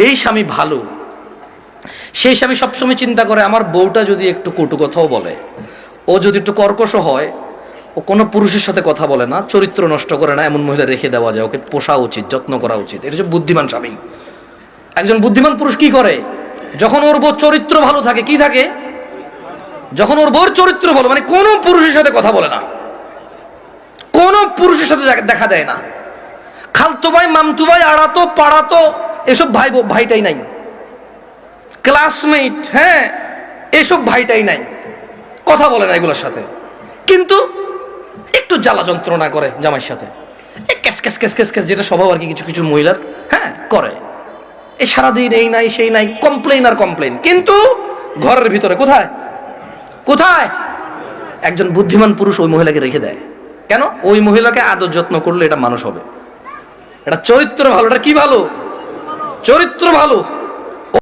এই স্বামী ভালো, সেই স্বামী সবসময় চিন্তা করে আমার বউটা যদি একটু কটু কথাও বলে, ও যদি একটু কর্কশ হয়, ও কোনো পুরুষের সাথে কথা বলে না, চরিত্র নষ্ট করে না, এমন মহিলা রেখে দেওয়া যায়, ওকে পোষা উচিত, যত্ন করা উচিত। এটা হচ্ছে বুদ্ধিমান স্বামী। একজন বুদ্ধিমান পুরুষ কি করে? যখন ওর বউ চরিত্র ভালো থাকে, কি থাকে? যখন ওর বউর চরিত্র ভালো, মানে কোনো পুরুষের সাথে কথা বলে না, কোনো পুরুষের সাথে দেখা দেয় না, খালতো ভাই, মামতু ভাই, আড়াতো পাড়াতো এসব ভাইটাই নাই, ক্লাসমেট, হ্যাঁ, এসব ভাইটাই নাই, কথা বলে না এগুলোর সাথে। কিন্তু একটু জ্বালা যন্ত্রণা করে জামাইয়ের সাথে, cash cash cash cash cash, যেটা স্বভাব আর কি কিছু কিছু মহিলার, হ্যাঁ, করে। এই সারাদিন এই নাই সেই নাই, কমপ্লেন আর কমপ্লেন। কিন্তু ঘরের ভিতরে কোথায় কোথায় একজন বুদ্ধিমান পুরুষ ওই মহিলাকে রেখে দেয়। কেন? ওই মহিলাকে আদর যত্ন করলে এটা মানুষ হবে, এটা চরিত্র ভালো। এটা কি ভালো? চরিত্র ভালো।